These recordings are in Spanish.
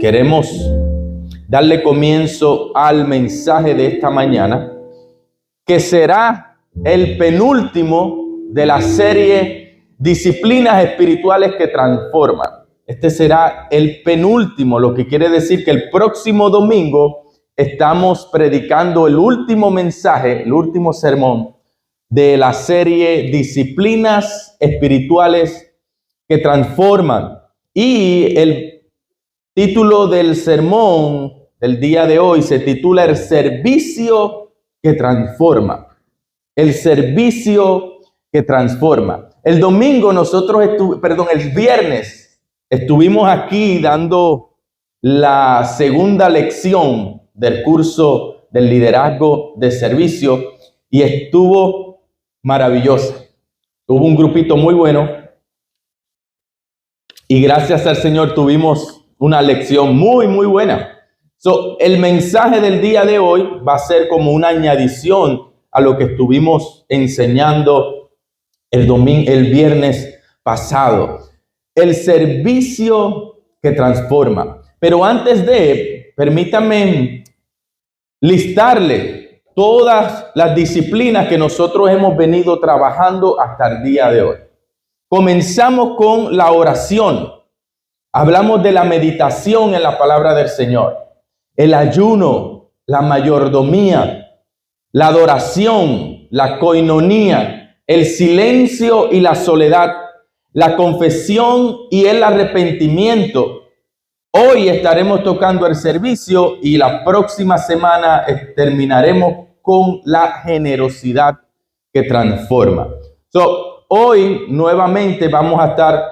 queremos darle comienzo al mensaje de esta mañana, que será el penúltimo de la serie Disciplinas Espirituales que Transforman. Este será el penúltimo, lo que quiere decir que el próximo domingo estamos predicando el último mensaje, el último sermón de la serie Disciplinas Espirituales que Transforman. Y el título del sermón del día de hoy se titula El servicio que transforma. El servicio que transforma. El domingo el viernes estuvimos aquí dando la segunda lección del curso del liderazgo de servicio y estuvo maravillosa. Hubo un grupito muy bueno y gracias al Señor tuvimos una lección muy buena. El mensaje del día de hoy va a ser como una añadición a lo que estuvimos enseñando el viernes pasado. El servicio que transforma. Pero antes permítame listarle todas las disciplinas que nosotros hemos venido trabajando hasta el día de hoy. Comenzamos con la oración. Hablamos de la meditación en la palabra del Señor, el ayuno, la mayordomía, la adoración, la coinonía, el silencio y la soledad, la confesión y el arrepentimiento. Hoy estaremos tocando el servicio y la próxima semana terminaremos con la generosidad que transforma. Hoy nuevamente vamos a estar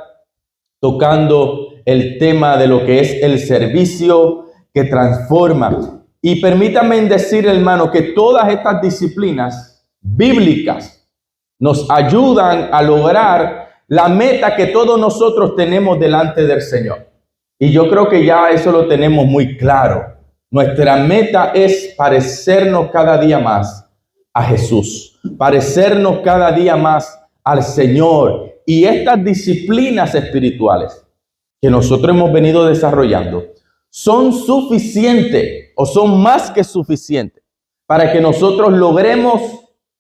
tocando el tema de lo que es el servicio que transforma. Y permítanme decir, hermano, que todas estas disciplinas bíblicas nos ayudan a lograr la meta que todos nosotros tenemos delante del Señor. Y yo creo que ya eso lo tenemos muy claro. Nuestra meta es parecernos cada día más a Jesús, parecernos cada día más al Señor. Y estas disciplinas espirituales que nosotros hemos venido desarrollando son suficientes o son más que suficientes para que nosotros logremos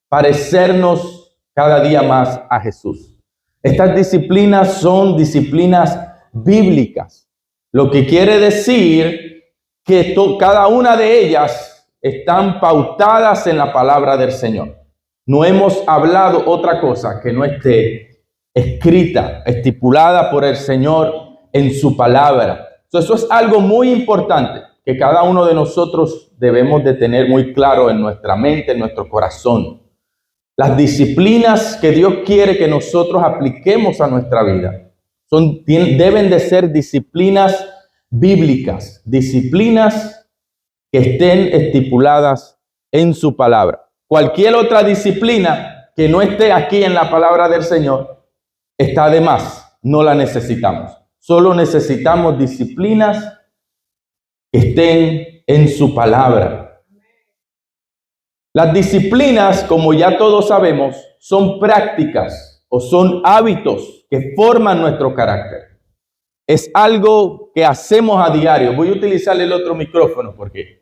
parecernos cada día más a Jesús. Estas disciplinas son disciplinas bíblicas, lo que quiere decir que cada una de ellas están pautadas en la palabra del Señor. No hemos hablado otra cosa que no esté escrita, estipulada por el Señor en su palabra. Eso es algo muy importante que cada uno de nosotros debemos de tener muy claro en nuestra mente, en nuestro corazón. Las disciplinas que Dios quiere que nosotros apliquemos a nuestra vida deben de ser disciplinas bíblicas, disciplinas que estén estipuladas en su palabra. Cualquier otra disciplina que no esté aquí en la palabra del Señor está de más, no la necesitamos. Solo necesitamos disciplinas que estén en su palabra. Las disciplinas, como ya todos sabemos, son prácticas o son hábitos que forman nuestro carácter. Es algo que hacemos a diario. Voy a utilizar el otro micrófono porque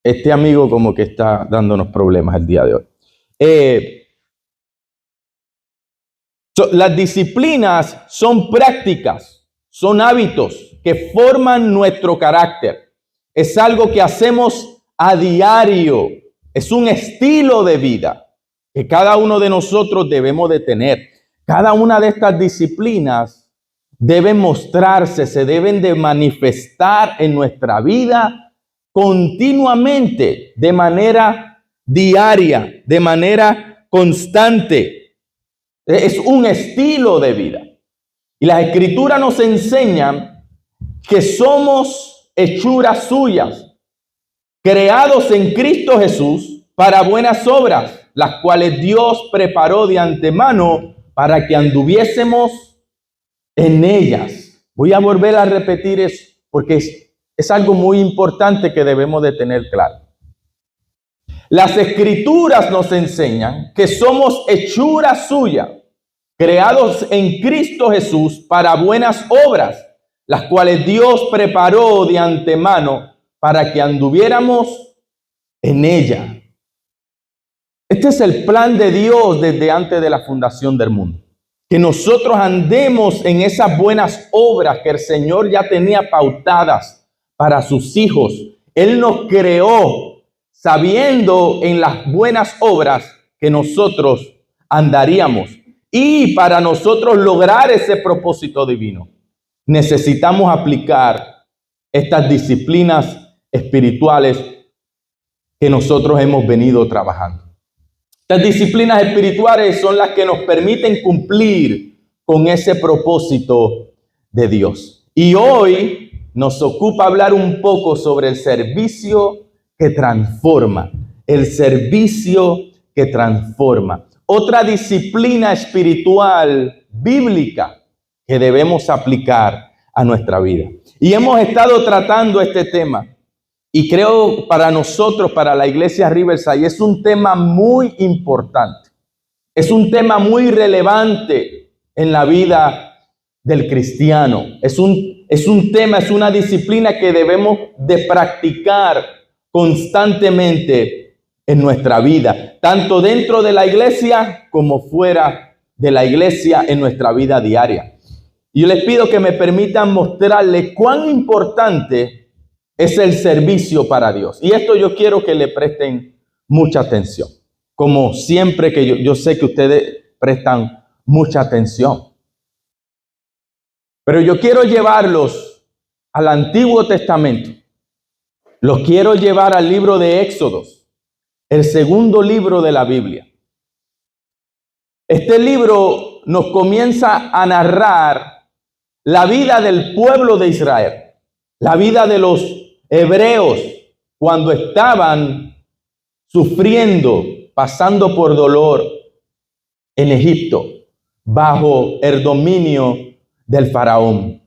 este amigo como que está dándonos problemas el día de hoy. Las disciplinas son prácticas, son hábitos que forman nuestro carácter. Es algo que hacemos a diario. Es un estilo de vida que cada uno de nosotros debemos de tener. Cada una de estas disciplinas deben mostrarse, se deben de manifestar en nuestra vida continuamente, de manera diaria, de manera constante. Es un estilo de vida. Y las Escrituras nos enseñan que somos hechuras suyas, creados en Cristo Jesús para buenas obras, las cuales Dios preparó de antemano para que anduviésemos en ellas. Voy a volver a repetir eso porque es algo muy importante que debemos de tener claro. Las Escrituras nos enseñan que somos hechura suya, creados en Cristo Jesús para buenas obras, las cuales Dios preparó de antemano para que anduviéramos en ella. Este es el plan de Dios desde antes de la fundación del mundo. Que nosotros andemos en esas buenas obras que el Señor ya tenía pautadas para sus hijos. Él nos creó sabiendo en las buenas obras que nosotros andaríamos. Y para nosotros lograr ese propósito divino, necesitamos aplicar estas disciplinas espirituales que nosotros hemos venido trabajando. Estas disciplinas espirituales son las que nos permiten cumplir con ese propósito de Dios. Y hoy nos ocupa hablar un poco sobre el servicio que transforma. El servicio que transforma. Otra disciplina espiritual bíblica que debemos aplicar a nuestra vida. Y hemos estado tratando este tema. Y creo para nosotros, para la iglesia Riverside, es un tema muy importante. Es un tema muy relevante en la vida del cristiano. Es un tema, es una disciplina que debemos de practicar constantemente en nuestra vida, tanto dentro de la iglesia como fuera de la iglesia en nuestra vida diaria. Y yo les pido que me permitan mostrarles cuán importante es el servicio para Dios. Y esto yo quiero que le presten mucha atención. Como siempre que yo sé que ustedes prestan mucha atención. Pero yo quiero llevarlos al Antiguo Testamento. Los quiero llevar al libro de Éxodos, el segundo libro de la Biblia. Este libro nos comienza a narrar la vida del pueblo de Israel, la vida de los hebreos cuando estaban sufriendo, pasando por dolor en Egipto, bajo el dominio del faraón.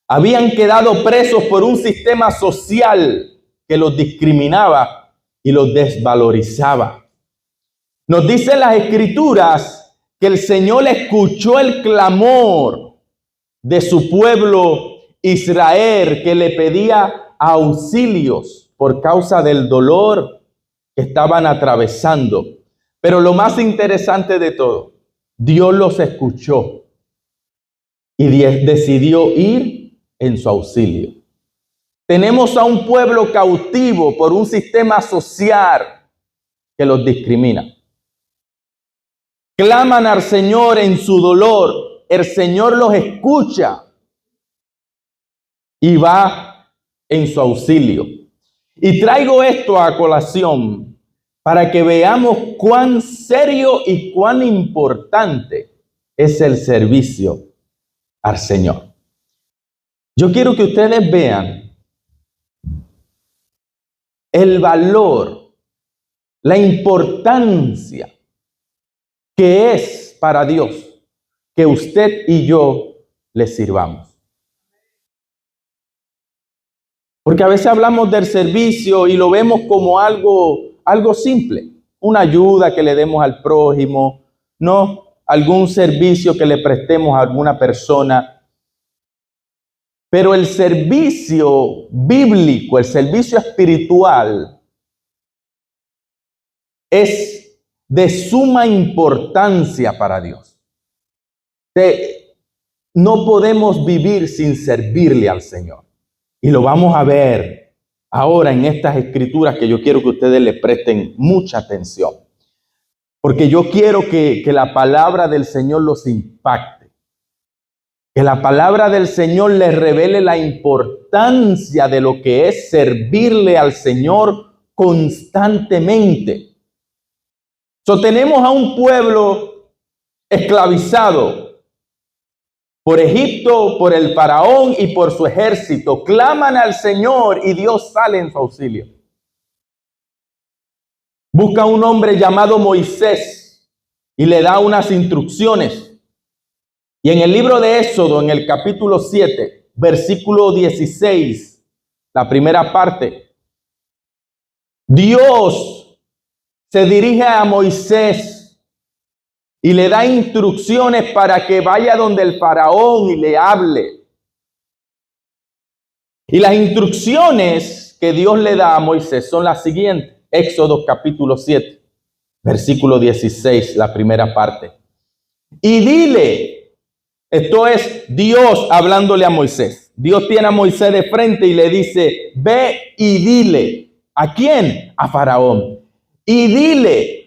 Habían quedado presos por un sistema social que los discriminaba y los desvalorizaba. Nos dicen las Escrituras que el Señor escuchó el clamor de su pueblo Israel, que le pedía auxilios por causa del dolor que estaban atravesando. Pero lo más interesante de todo, Dios los escuchó y decidió ir en su auxilio. Tenemos a un pueblo cautivo por un sistema social que los discrimina. Claman al Señor en su dolor. El Señor los escucha y va en su auxilio. Y traigo esto a colación para que veamos cuán serio y cuán importante es el servicio al Señor. Yo quiero que ustedes vean el valor, la importancia que es para Dios que usted y yo le sirvamos. Porque a veces hablamos del servicio y lo vemos como algo simple. Una ayuda que le demos al prójimo, no algún servicio que le prestemos a alguna persona. Pero el servicio bíblico, el servicio espiritual, es de suma importancia para Dios. No podemos vivir sin servirle al Señor. Y lo vamos a ver ahora en estas escrituras que yo quiero que ustedes le presten mucha atención. Porque yo quiero que la palabra del Señor los impacte. Que la palabra del Señor les revele la importancia de lo que es servirle al Señor constantemente. Tenemos a un pueblo esclavizado por Egipto, por el faraón y por su ejército. Claman al Señor y Dios sale en su auxilio. Busca a un hombre llamado Moisés y le da unas instrucciones. Y en el libro de Éxodo, en el capítulo 7, versículo 16, la primera parte, Dios se dirige a Moisés y le da instrucciones para que vaya donde el faraón y le hable. Y las instrucciones que Dios le da a Moisés son las siguientes. Éxodo capítulo 7, versículo 16, la primera parte. Y dile, esto es Dios hablándole a Moisés. Dios tiene a Moisés de frente y le dice, ve y dile. ¿A quién? A Faraón. Y dile,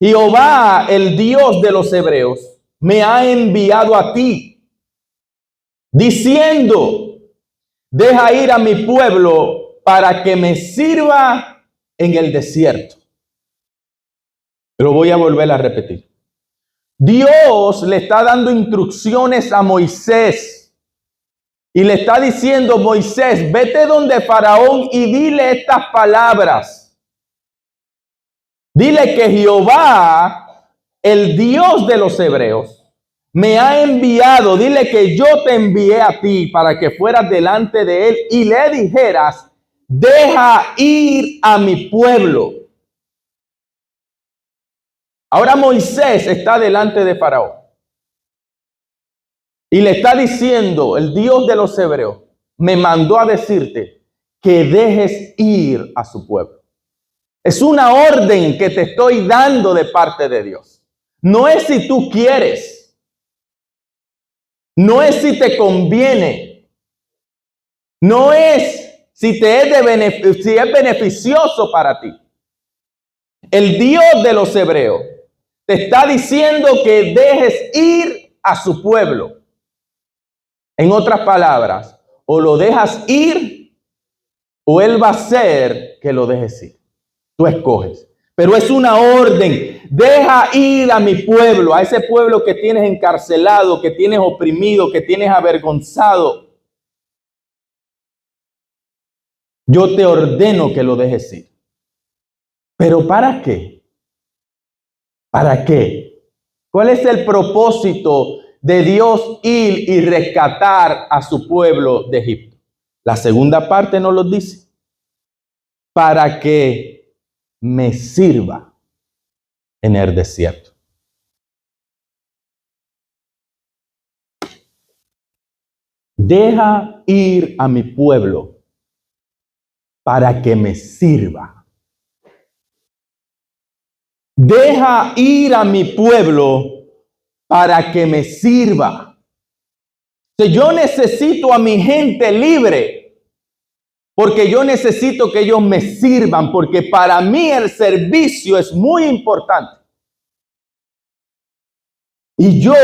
Jehová, el Dios de los hebreos, me ha enviado a ti, diciendo, deja ir a mi pueblo para que me sirva en el desierto. Lo voy a volver a repetir. Dios le está dando instrucciones a Moisés y le está diciendo, Moisés, vete donde Faraón y dile estas palabras. Dile que Jehová, el Dios de los hebreos, me ha enviado. Dile que yo te envié a ti para que fueras delante de él y le dijeras, deja ir a mi pueblo. Ahora Moisés está delante de Faraón y le está diciendo, el Dios de los hebreos me mandó a decirte que dejes ir a su pueblo. Es una orden que te estoy dando de parte de Dios. No es si tú quieres. No es si te conviene. No es si te es si es beneficioso para ti. El Dios de los hebreos te está diciendo que dejes ir a su pueblo. En otras palabras, o lo dejas ir o él va a hacer que lo dejes ir. Tú escoges. Pero es una orden. Deja ir a mi pueblo, a ese pueblo que tienes encarcelado, que tienes oprimido, que tienes avergonzado. Yo te ordeno que lo dejes ir. ¿Pero para qué? ¿Para qué? ¿Cuál es el propósito de Dios ir y rescatar a su pueblo de Egipto? La segunda parte nos lo dice. Para que me sirva en el desierto. Deja ir a mi pueblo para que me sirva. Deja ir a mi pueblo para que me sirva. Si yo necesito a mi gente libre, porque yo necesito que ellos me sirvan, porque para mí el servicio es muy importante. Y yo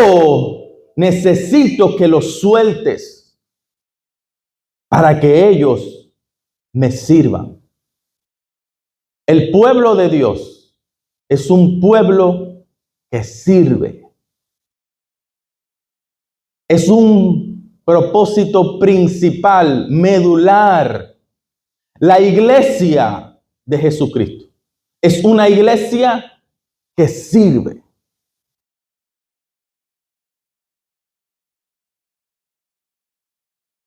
necesito que los sueltes para que ellos me sirvan. El pueblo de Dios es un pueblo que sirve. Es un propósito principal, medular. La iglesia de Jesucristo es una iglesia que sirve.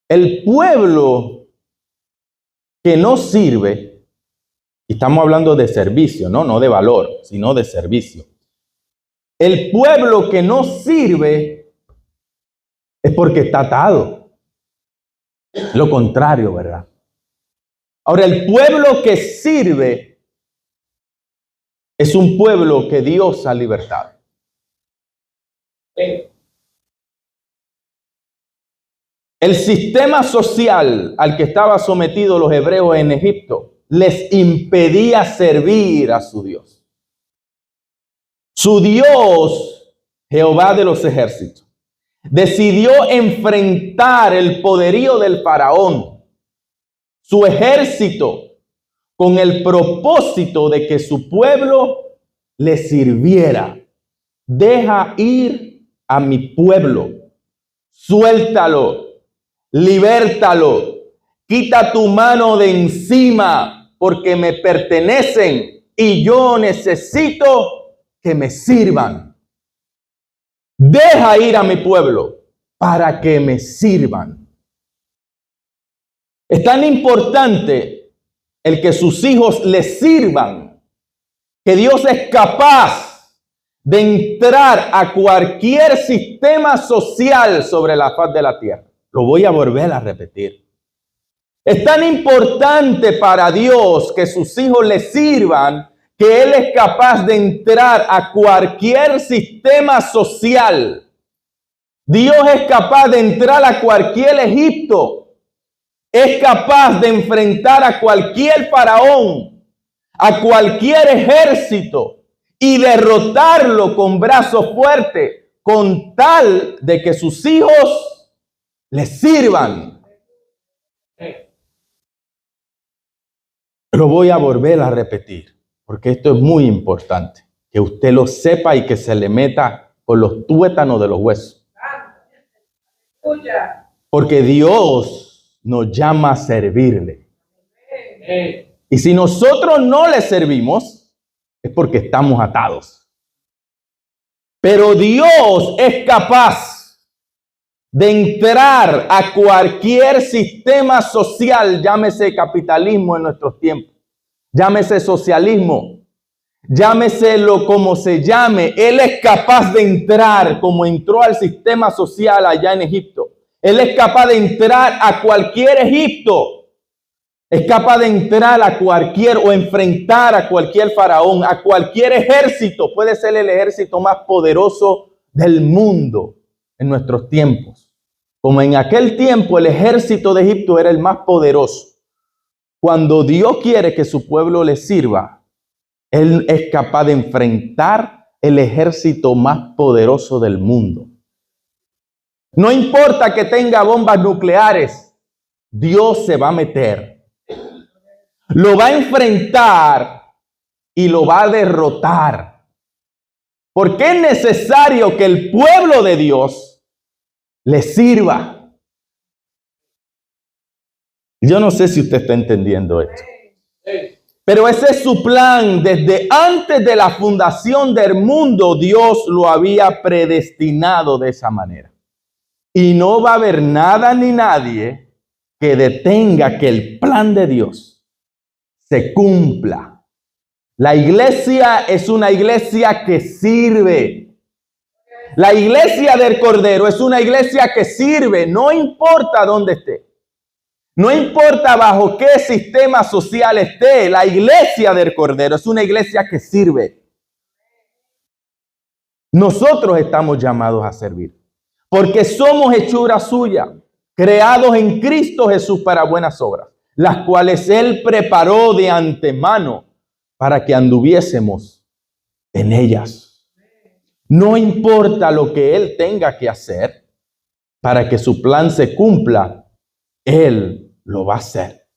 El pueblo que no sirve, y estamos hablando de servicio, no de valor, sino de servicio. El pueblo que no sirve es porque está atado. Lo contrario, ¿verdad? Ahora, el pueblo que sirve es un pueblo que Dios ha libertado. El sistema social al que estaban sometidos los hebreos en Egipto les impedía servir a su Dios. Su Dios, Jehová de los ejércitos, decidió enfrentar el poderío del faraón, su ejército, con el propósito de que su pueblo le sirviera. Deja ir a mi pueblo, suéltalo, libértalo, quita tu mano de encima, porque me pertenecen y yo necesito que me sirvan. Deja ir a mi pueblo para que me sirvan. Es tan importante el que sus hijos le sirvan, que Dios es capaz de entrar a cualquier sistema social sobre la faz de la tierra. Lo voy a volver a repetir. Es tan importante para Dios que sus hijos le sirvan, que Él es capaz de entrar a cualquier sistema social. Dios es capaz de entrar a cualquier Egipto. Es capaz de enfrentar a cualquier faraón, a cualquier ejército y derrotarlo con brazos fuertes, con tal de que sus hijos le sirvan. Lo voy a volver a repetir, porque esto es muy importante, que usted lo sepa y que se le meta por los tuétanos de los huesos. Porque Dios nos llama a servirle. Y si nosotros no le servimos, es porque estamos atados. Pero Dios es capaz de entrar a cualquier sistema social, llámese capitalismo en nuestros tiempos, llámese socialismo, llámeselo como se llame. Él es capaz de entrar como entró al sistema social allá en Egipto. Él es capaz de entrar a cualquier Egipto. Es capaz de entrar a cualquier o enfrentar a cualquier faraón, a cualquier ejército. Puede ser el ejército más poderoso del mundo en nuestros tiempos. Como en aquel tiempo el ejército de Egipto era el más poderoso. Cuando Dios quiere que su pueblo le sirva, Él es capaz de enfrentar el ejército más poderoso del mundo. No importa que tenga bombas nucleares, Dios se va a meter. Lo va a enfrentar y lo va a derrotar. Porque es necesario que el pueblo de Dios le sirva. Yo no sé si usted está entendiendo esto. Pero ese es su plan. Desde antes de la fundación del mundo, Dios lo había predestinado de esa manera. Y no va a haber nada ni nadie que detenga que el plan de Dios se cumpla. La iglesia es una iglesia que sirve. La iglesia del Cordero es una iglesia que sirve, no importa dónde esté. No importa bajo qué sistema social esté. La iglesia del Cordero es una iglesia que sirve. Nosotros estamos llamados a servir, porque somos hechura suya, creados en Cristo Jesús para buenas obras, las cuales Él preparó de antemano para que anduviésemos en ellas. No importa lo que Él tenga que hacer para que su plan se cumpla, Él lo va a hacer.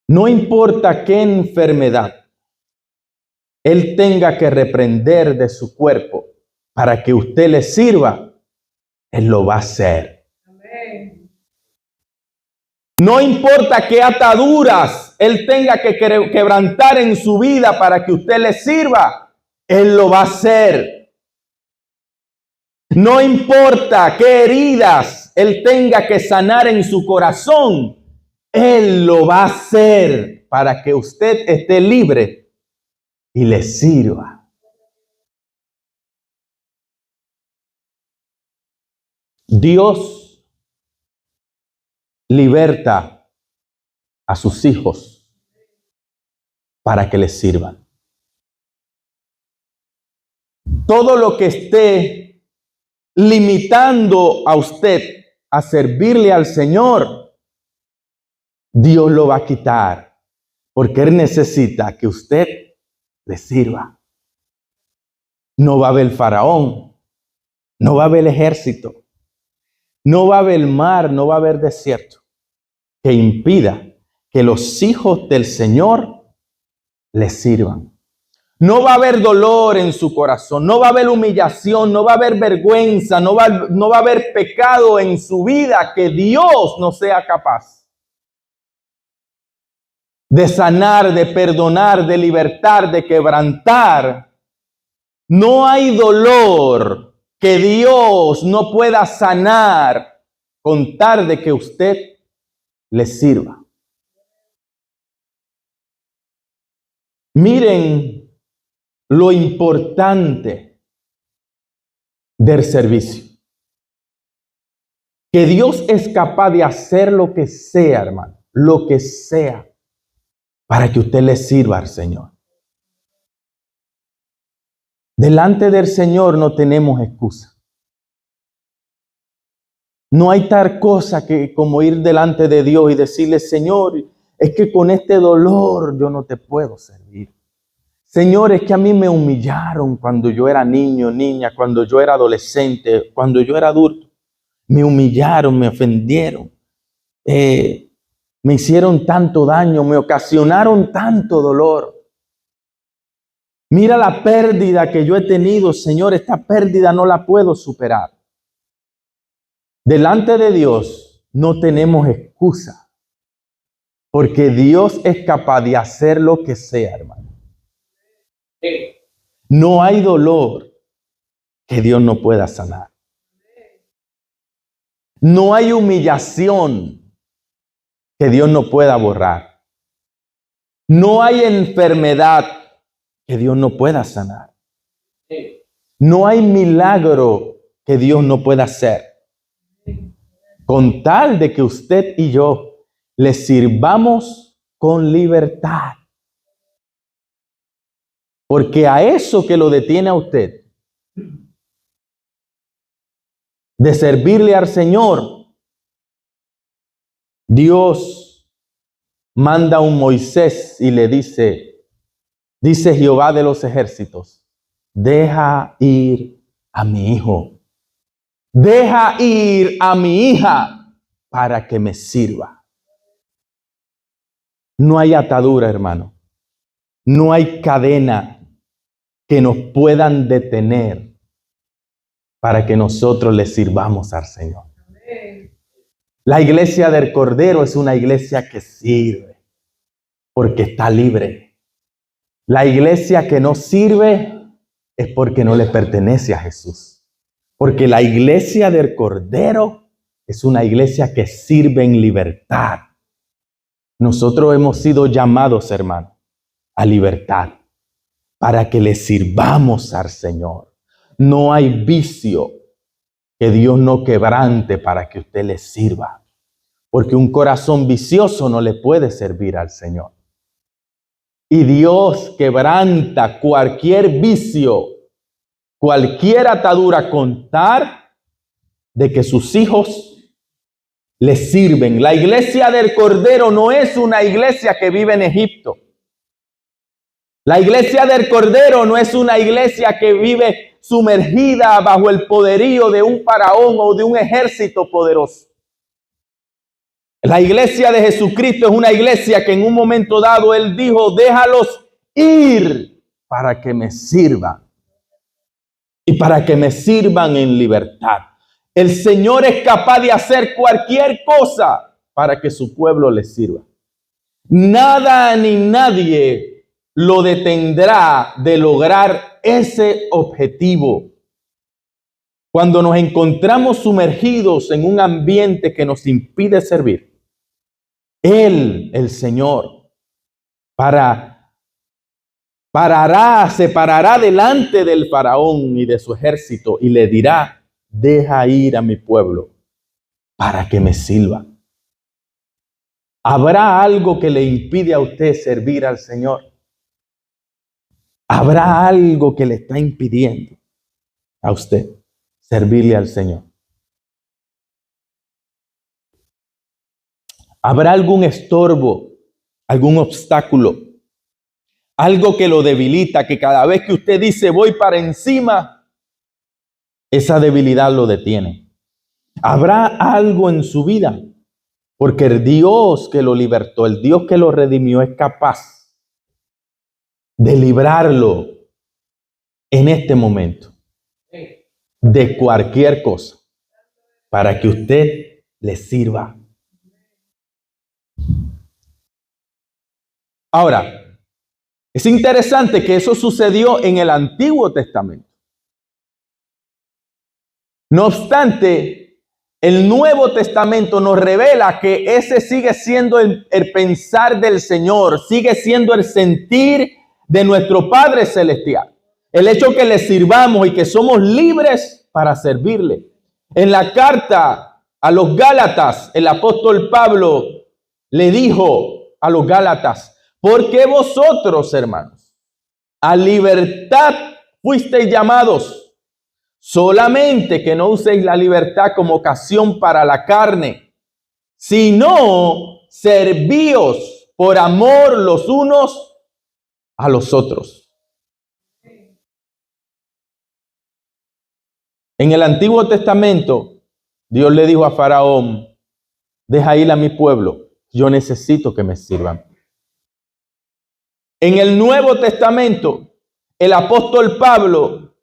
No importa qué enfermedad Él tenga que reprender de su cuerpo para que usted le sirva, Él lo va a hacer. No importa qué ataduras Él tenga que quebrantar en su vida para que usted le sirva, Él lo va a hacer. No importa qué heridas Él tenga que sanar en su corazón, Él lo va a hacer para que usted esté libre y le sirva. Dios liberta a sus hijos para que les sirvan. Todo lo que esté limitando a usted a servirle al Señor, Dios lo va a quitar, porque Él necesita que usted le sirva. No va a haber faraón, no va a haber ejército, no va a haber mar, no va a haber desierto que impida que los hijos del Señor le sirvan. No va a haber dolor en su corazón, no va a haber humillación, no va a haber vergüenza, no va a haber pecado en su vida que Dios no sea capaz de sanar, de perdonar, de libertar, de quebrantar. No hay dolor que Dios no pueda sanar con tal de que usted le sirva. Miren lo importante del servicio. Que Dios es capaz de hacer lo que sea, hermano, lo que sea, para que usted le sirva al Señor. Delante del Señor no tenemos excusa. No hay tal cosa que como ir delante de Dios y decirle, Señor, es que con este dolor yo no te puedo servir. Señor, es que a mí me humillaron cuando yo era niño, niña, cuando yo era adolescente, cuando yo era adulto. Me humillaron, me ofendieron, me hicieron tanto daño, me ocasionaron tanto dolor. Mira la pérdida que yo he tenido, Señor, esta pérdida no la puedo superar. Delante de Dios no tenemos excusa, porque Dios es capaz de hacer lo que sea, hermano. No hay dolor que Dios no pueda sanar. No hay humillación que Dios no pueda borrar. No hay enfermedad que Dios no pueda sanar. No hay milagro que Dios no pueda hacer. Con tal de que usted y yo le sirvamos con libertad. Porque a eso que lo detiene a usted de servirle al Señor, Dios manda a un Moisés y le dice Jehová de los ejércitos, deja ir a mi hijo, deja ir a mi hija para que me sirva. No hay atadura, hermano. No hay cadena que nos puedan detener para que nosotros le sirvamos al Señor. La iglesia del Cordero es una iglesia que sirve porque está libre. La iglesia que no sirve es porque no le pertenece a Jesús. Porque la iglesia del Cordero es una iglesia que sirve en libertad. Nosotros hemos sido llamados, hermano, a libertad para que le sirvamos al Señor. No hay vicio que Dios no quebrante para que usted le sirva. Porque un corazón vicioso no le puede servir al Señor. Y Dios quebranta cualquier vicio, cualquier atadura, con tal de que sus hijos le sirven. La iglesia del Cordero no es una iglesia que vive en Egipto. La iglesia del Cordero no es una iglesia que vive sumergida bajo el poderío de un faraón o de un ejército poderoso. La iglesia de Jesucristo es una iglesia que en un momento dado Él dijo, déjalos ir para que me sirvan. Y para que me sirvan en libertad. El Señor es capaz de hacer cualquier cosa para que su pueblo le sirva. Nada ni nadie lo detendrá de lograr ese objetivo. Cuando nos encontramos sumergidos en un ambiente que nos impide servir, Él, el Señor, se parará delante del faraón y de su ejército y le dirá, deja ir a mi pueblo para que me sirva. ¿Habrá algo que le impide a usted servir al Señor? ¿Habrá algo que le está impidiendo a usted servirle al Señor? ¿Habrá algún estorbo, algún obstáculo, algo que lo debilita, que cada vez que usted dice voy para encima, esa debilidad lo detiene? ¿Habrá algo en su vida? Porque el Dios que lo libertó, el Dios que lo redimió es capaz de librarlo en este momento de cualquier cosa para que usted le sirva. Ahora, es interesante que eso sucedió en el Antiguo Testamento. No obstante, el Nuevo Testamento nos revela que ese sigue siendo el pensar del Señor, sigue siendo el sentir de nuestro Padre Celestial. El hecho que le sirvamos y que somos libres para servirle. En la carta a los Gálatas, el apóstol Pablo le dijo a los Gálatas: porque vosotros, hermanos, a libertad fuisteis llamados, solamente que no uséis la libertad como ocasión para la carne, sino servíos por amor los unos a los otros. En el Antiguo Testamento, Dios le dijo a Faraón: deja ir a mi pueblo, yo necesito que me sirvan. En el Nuevo Testamento, el apóstol Pablo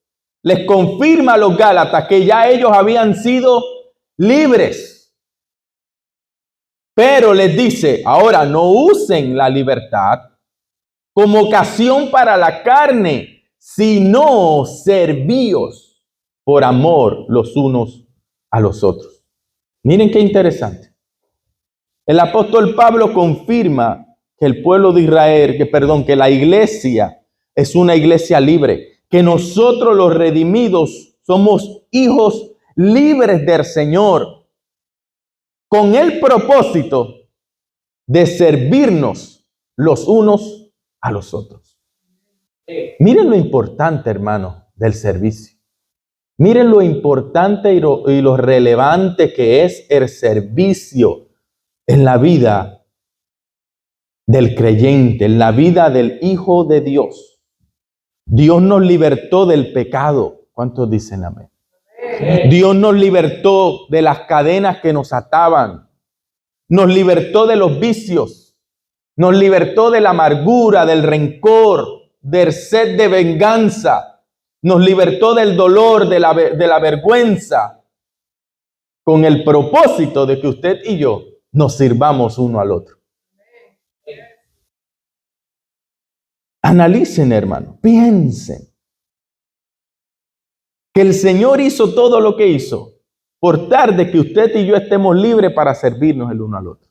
les confirma a los Gálatas que ya ellos habían sido libres. Pero les dice: ahora no usen la libertad como ocasión para la carne, sino servíos por amor los unos a los otros. Miren qué interesante. El apóstol Pablo confirma que el pueblo de Israel, que la iglesia es una iglesia libre, que nosotros los redimidos somos hijos libres del Señor, con el propósito de servirnos los unos a los otros. Miren lo importante, hermano, del servicio. Miren lo importante y lo relevante que es el servicio en la vida del creyente, en la vida del Hijo de Dios. Dios nos libertó del pecado. ¿Cuántos dicen amén? Dios nos libertó de las cadenas que nos ataban. Nos libertó de los vicios. Nos libertó de la amargura, del rencor, del sed de venganza. Nos libertó del dolor, de la vergüenza, con el propósito de que usted y yo nos sirvamos uno al otro. Analicen, hermano, piensen que el Señor hizo todo lo que hizo por tal de que usted y yo estemos libres para servirnos el uno al otro.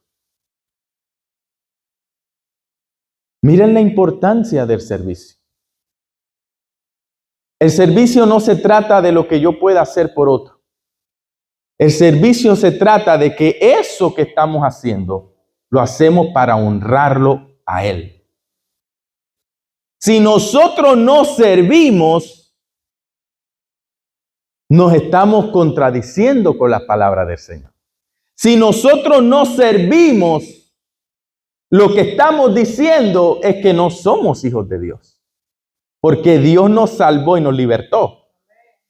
Miren la importancia del servicio. El servicio no se trata de lo que yo pueda hacer por otro. El servicio se trata de que eso que estamos haciendo lo hacemos para honrarlo a Él. Si nosotros no servimos, nos estamos contradiciendo con la palabra del Señor. Si nosotros no servimos, lo que estamos diciendo es que no somos hijos de Dios. Porque Dios nos salvó y nos libertó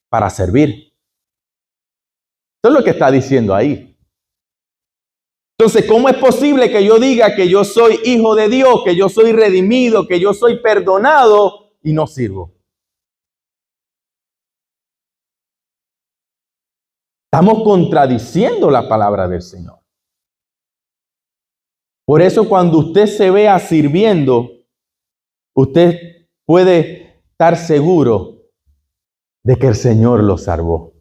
para servir. Eso es lo que está diciendo ahí. Entonces, ¿cómo es posible que yo diga que yo soy hijo de Dios, que yo soy redimido, que yo soy perdonado y no sirvo? Estamos contradiciendo la palabra del Señor. Por eso cuando usted se vea sirviendo, usted puede estar seguro de que el Señor lo salvó.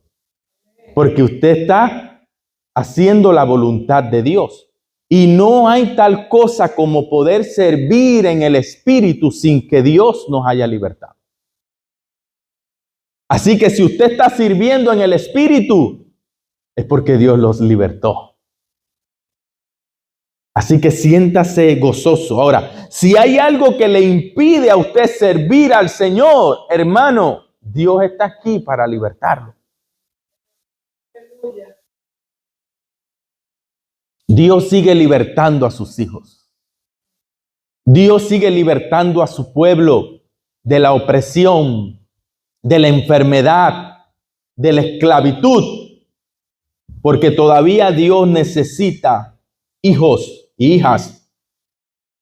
Porque usted está haciendo la voluntad de Dios. Y no hay tal cosa como poder servir en el Espíritu sin que Dios nos haya libertado. Así que si usted está sirviendo en el Espíritu, es porque Dios los libertó. Así que siéntase gozoso. Ahora, si hay algo que le impide a usted servir al Señor, hermano, Dios está aquí para libertarlo. Dios sigue libertando a sus hijos. Dios sigue libertando a su pueblo de la opresión, de la enfermedad, de la esclavitud. Porque todavía Dios necesita hijos y hijas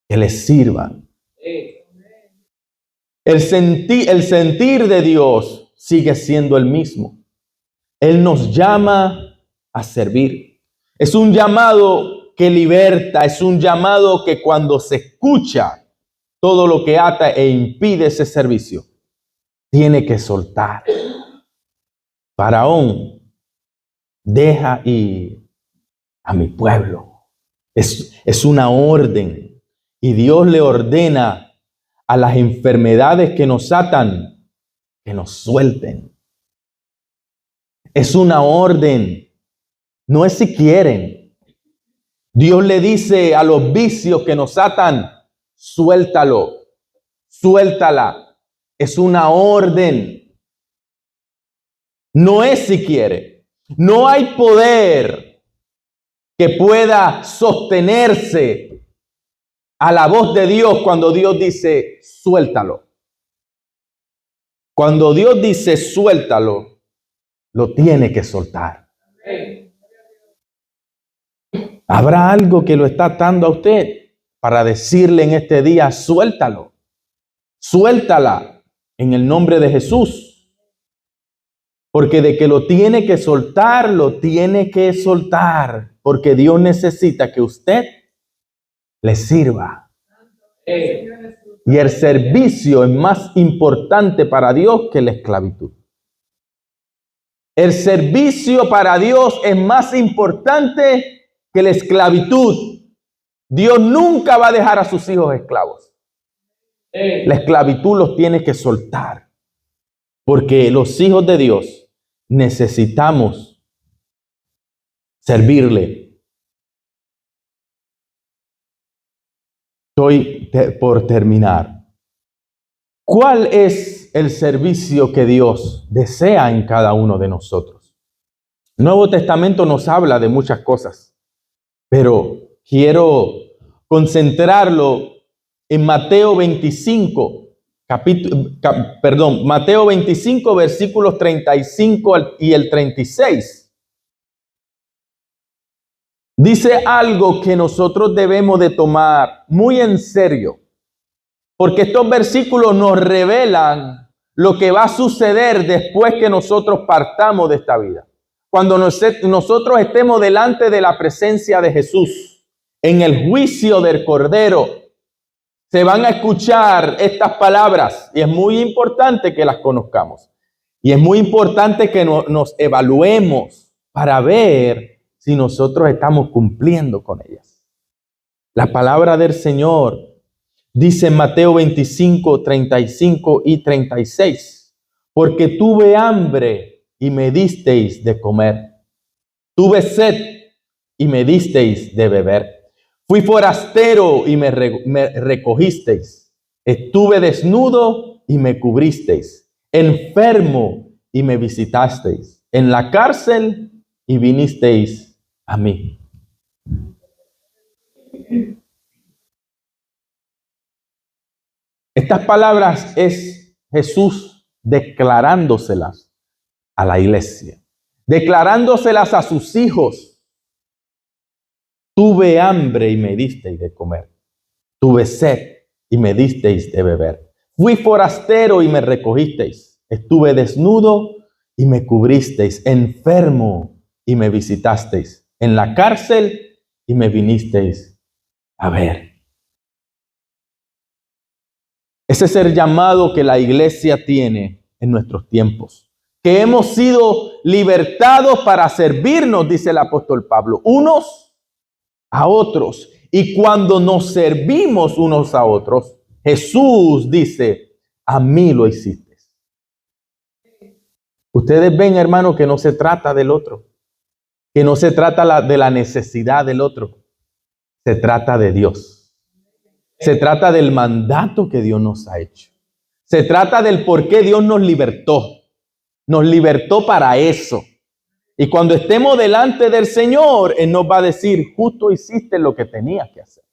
que les sirvan. El sentir de Dios sigue siendo el mismo. Él nos llama a servir. Es un llamado que liberta, es un llamado que cuando se escucha todo lo que ata e impide ese servicio, tiene que soltar. Faraón, deja ir a mi pueblo. Es una orden y Dios le ordena a las enfermedades que nos atan, que nos suelten. Es una orden, no es si quieren. Dios le dice a los vicios que nos atan, suéltalo, suéltala. Es una orden. No es si quiere. No hay poder que pueda sostenerse a la voz de Dios cuando Dios dice, suéltalo. Cuando Dios dice, suéltalo, lo tiene que soltar. ¿Habrá algo que lo está atando a usted para decirle en este día, suéltalo? Suéltala en el nombre de Jesús. Porque de que lo tiene que soltar, lo tiene que soltar. Porque Dios necesita que usted le sirva. Y el servicio es más importante para Dios que la esclavitud. El servicio para Dios es más importante que la esclavitud. Dios nunca va a dejar a sus hijos esclavos. La esclavitud los tiene que soltar. Porque los hijos de Dios necesitamos servirle. Estoy por terminar. ¿Cuál es el servicio que Dios desea en cada uno de nosotros? El Nuevo Testamento nos habla de muchas cosas, pero quiero concentrarlo en Mateo 25, Mateo 25, versículos 35 y el 36. Dice algo que nosotros debemos de tomar muy en serio, porque estos versículos nos revelan lo que va a suceder después que nosotros partamos de esta vida. Cuando nosotros estemos delante de la presencia de Jesús, en el juicio del Cordero, se van a escuchar estas palabras y es muy importante que las conozcamos. Y es muy importante que nos evaluemos para ver si nosotros estamos cumpliendo con ellas. La palabra del Señor dice en Mateo 25, 35 y 36, porque tuve hambre y me disteis de comer. Tuve sed y me disteis de beber. Fui forastero y me recogisteis. Estuve desnudo y me cubristeis. Enfermo y me visitasteis. En la cárcel y vinisteis a mí. Estas palabras es Jesús declarándoselas a la iglesia, declarándoselas a sus hijos. Tuve hambre y me disteis de comer. Tuve sed y me disteis de beber. Fui forastero y me recogisteis. Estuve desnudo y me cubristeis. Enfermo y me visitasteis. En la cárcel y me vinisteis a ver. Ese es el llamado que la iglesia tiene en nuestros tiempos. Que hemos sido libertados para servirnos, dice el apóstol Pablo, unos a otros. Y cuando nos servimos unos a otros, Jesús dice, a mí lo hiciste. Ustedes ven, hermano, que no se trata del otro. Que no se trata de la necesidad del otro. Se trata de Dios. Se trata del mandato que Dios nos ha hecho. Se trata del por qué Dios nos libertó. Nos libertó para eso. Y cuando estemos delante del Señor, Él nos va a decir, justo hiciste lo que tenías que hacer.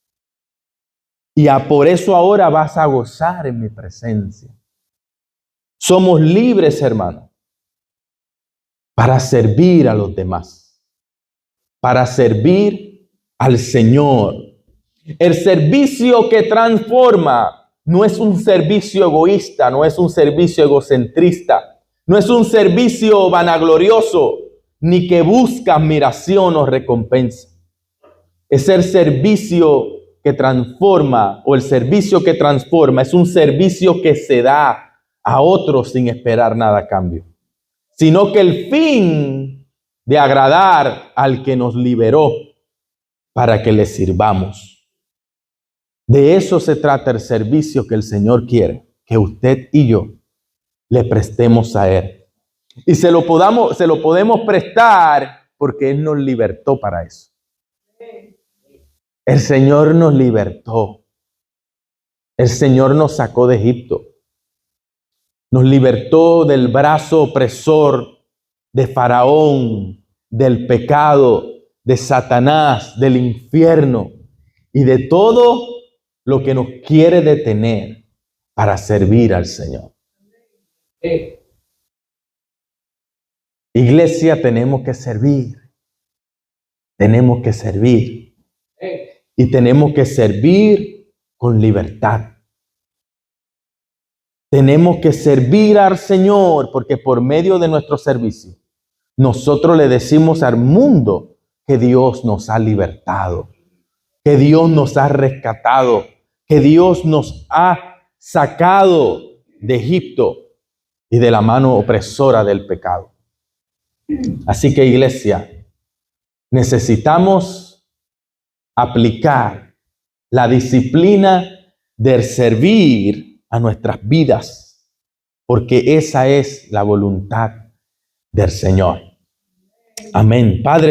Y por eso ahora vas a gozar en mi presencia. Somos libres, hermano, para servir a los demás. Para servir al Señor. El servicio que transforma no es un servicio egoísta, no es un servicio egocentrista, no es un servicio vanaglorioso, ni que busca admiración o recompensa. Es el servicio que transforma, o el servicio que transforma, es un servicio que se da a otros sin esperar nada a cambio, sino que el fin de agradar al que nos liberó para que le sirvamos. De eso se trata el servicio que el Señor quiere, que usted y yo le prestemos a Él. Y se lo podemos prestar porque Él nos libertó para eso. El Señor nos libertó. El Señor nos sacó de Egipto. Nos libertó del brazo opresor de Faraón, del pecado, de Satanás, del infierno y de todo lo que nos quiere detener para servir al Señor. Iglesia, tenemos que servir. Tenemos que servir. Y tenemos que servir con libertad. Tenemos que servir al Señor porque por medio de nuestro servicio, nosotros le decimos al mundo que Dios nos ha libertado, que Dios nos ha rescatado, que Dios nos ha sacado de Egipto y de la mano opresora del pecado. Así que, iglesia, necesitamos aplicar la disciplina del servir a nuestras vidas, porque esa es la voluntad del Señor. Amén. Padre,